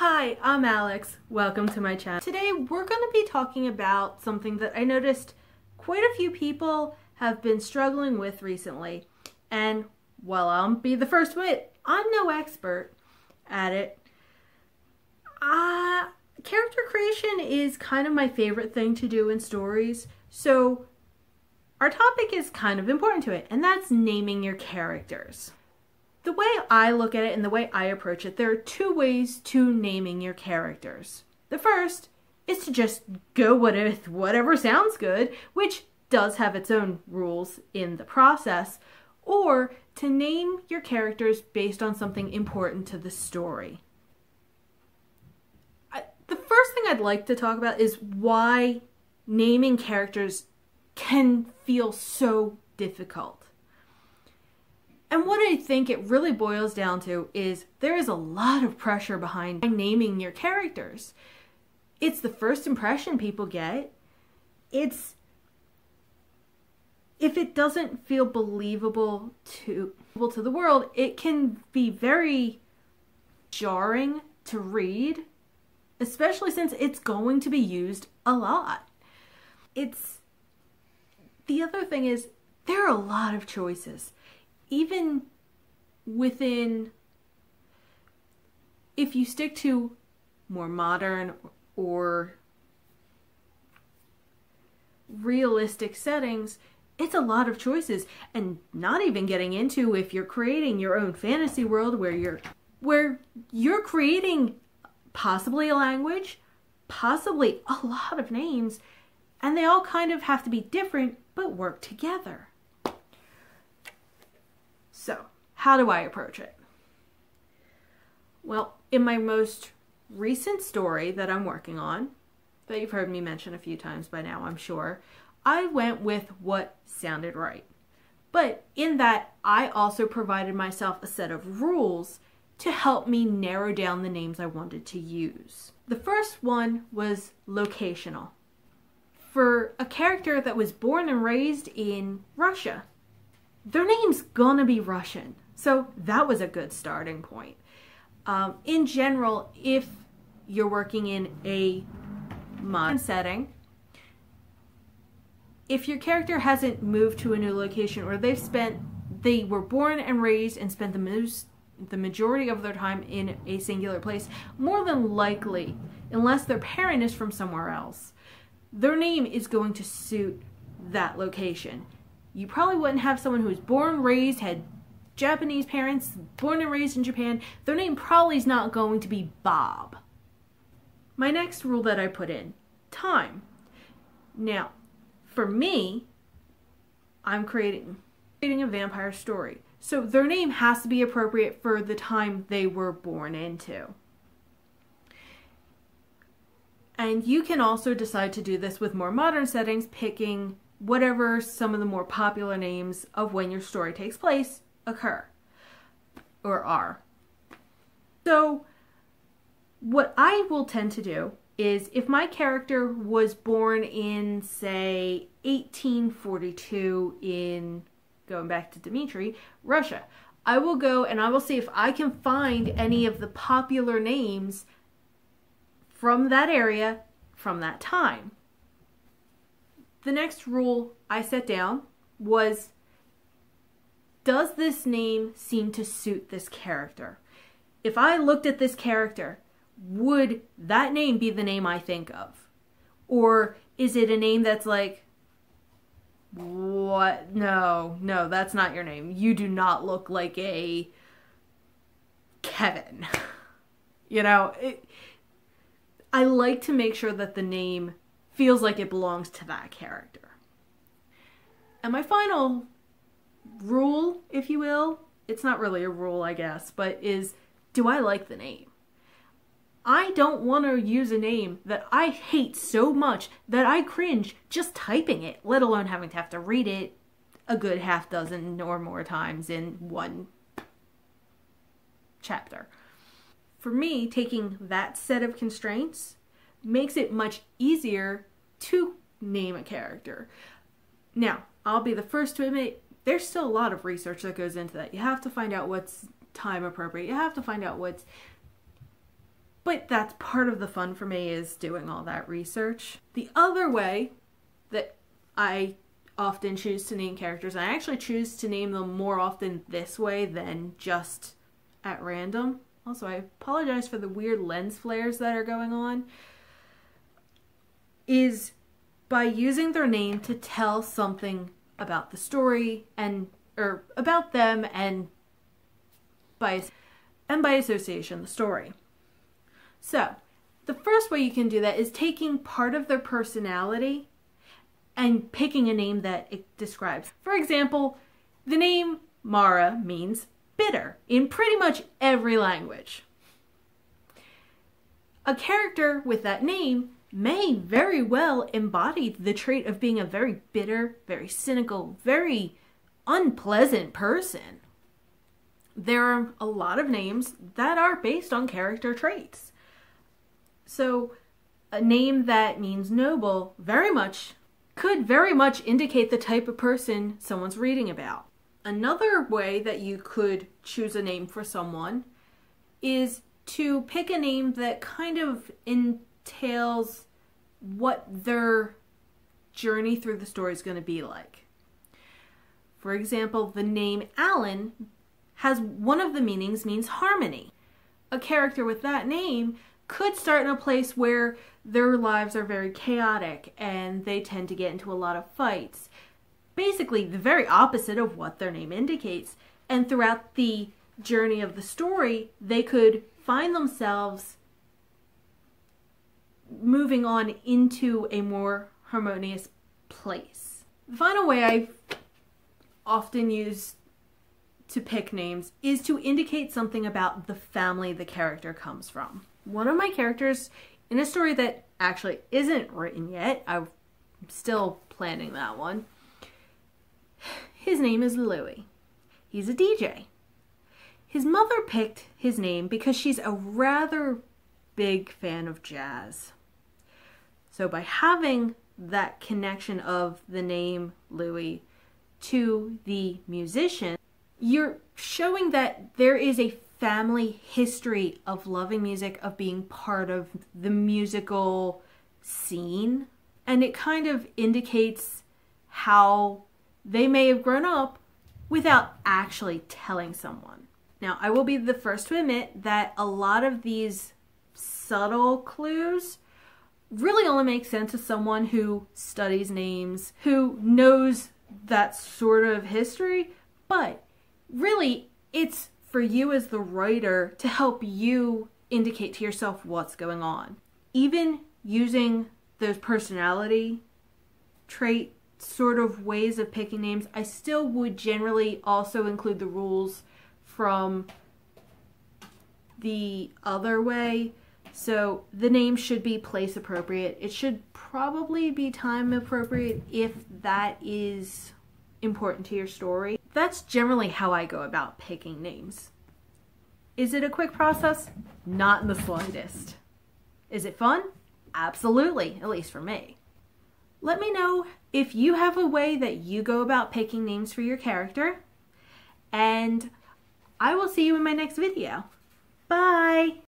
Hi, I'm Alex. Welcome to my channel. Today we're going to be talking about something that I noticed quite a few people have been struggling with recently. And while I'll be the first to admit, I'm no expert at it. Character creation is kind of my favorite thing to do in stories. So our topic is kind of important to it, and that's naming your characters. The way I look at it and the way I approach it, there are two ways to naming your characters. The first is to just go with whatever sounds good, which does have its own rules in the process, or to name your characters based on something important to the story. The first thing I'd like to talk about is why naming characters can feel so difficult. And what I think it really boils down to is there is a lot of pressure behind naming your characters. It's the first impression people get. If it doesn't feel believable to the world, it can be very jarring to read, especially since it's going to be used a lot. The other thing is there are a lot of choices. Even within, if you stick to more modern or realistic settings, it's a lot of choices. And not even getting into if you're creating your own fantasy world where you're creating possibly a language, possibly a lot of names, and they all kind of have to be different but work together. So, how do I approach it? Well, in my most recent story that I'm working on, that you've heard me mention a few times by now, I'm sure, I went with what sounded right. But in that, I also provided myself a set of rules to help me narrow down the names I wanted to use. The first one was locational. For a character that was born and raised in Russia, their name's gonna be Russian. So that was a good starting point. In general, if you're working in a modern setting, if your character hasn't moved to a new location or they were born and raised and spent the majority of their time in a singular place, more than likely, unless their parent is from somewhere else, their name is going to suit that location. You probably wouldn't have someone who was born, raised, had Japanese parents, born and raised in Japan. Their name probably is not going to be Bob. My next rule that I put in, time. Now, for me, I'm creating a vampire story. So their name has to be appropriate for the time they were born into. And you can also decide to do this with more modern settings, picking whatever some of the more popular names of when your story takes place occur or are. So what I will tend to do is if my character was born in, say, 1842 in, going back to Dmitri, Russia, I will go and I will see if I can find any of the popular names from that area from that time. The next rule I set down was, does this name seem to suit this character? If I looked at this character, would that name be the name I think of? Or is it a name that's like, what? No, that's not your name. You do not look like a Kevin. You know, I like to make sure that the name feels like it belongs to that character. And my final rule, if you will, it's not really a rule, I guess, but is, do I like the name? I don't want to use a name that I hate so much that I cringe just typing it, let alone having to have to read it a good half dozen or more times in one chapter. For me, taking that set of constraints makes it much easier to name a character. Now, I'll be the first to admit, there's still a lot of research that goes into that. You have to find out what's time appropriate. You have to find out what's But that's part of the fun for me, is doing all that research. The other way that I often choose to name characters, I actually choose to name them more often this way than just at random. Also, I apologize for the weird lens flares that are going on, is by using their name to tell something about the story or about them, and by association, the story. So, the first way you can do that is taking part of their personality and picking a name that it describes. For example, the name Mara means bitter in pretty much every language. A character with that name may very well embody the trait of being a very bitter, very cynical, very unpleasant person. There are a lot of names that are based on character traits. So a name that means noble could very much indicate the type of person someone's reading about. Another way that you could choose a name for someone is to pick a name that kind of entails what their journey through the story is going to be like. For example, the name Alan has one of the meanings means harmony. A character with that name could start in a place where their lives are very chaotic and they tend to get into a lot of fights. Basically, the very opposite of what their name indicates. And throughout the journey of the story, they could find themselves moving on into a more harmonious place. The final way I often use to pick names is to indicate something about the family the character comes from. One of my characters in a story that actually isn't written yet, I'm still planning that one, his name is Louis. He's a DJ. His mother picked his name because she's a rather big fan of jazz. So by having that connection of the name Louis to the musician, you're showing that there is a family history of loving music, of being part of the musical scene. And it kind of indicates how they may have grown up without actually telling someone. Now, I will be the first to admit that a lot of these subtle clues really only make sense to someone who studies names, who knows that sort of history, but really it's for you as the writer to help you indicate to yourself what's going on. Even using those personality trait sort of ways of picking names, I still would generally also include the rules from the other way. So the name should be place appropriate. It should probably be time appropriate if that is important to your story. That's generally how I go about picking names. Is it a quick process? Not in the slightest. Is it fun? Absolutely, at least for me. Let me know if you have a way that you go about picking names for your character, and I will see you in my next video. Bye!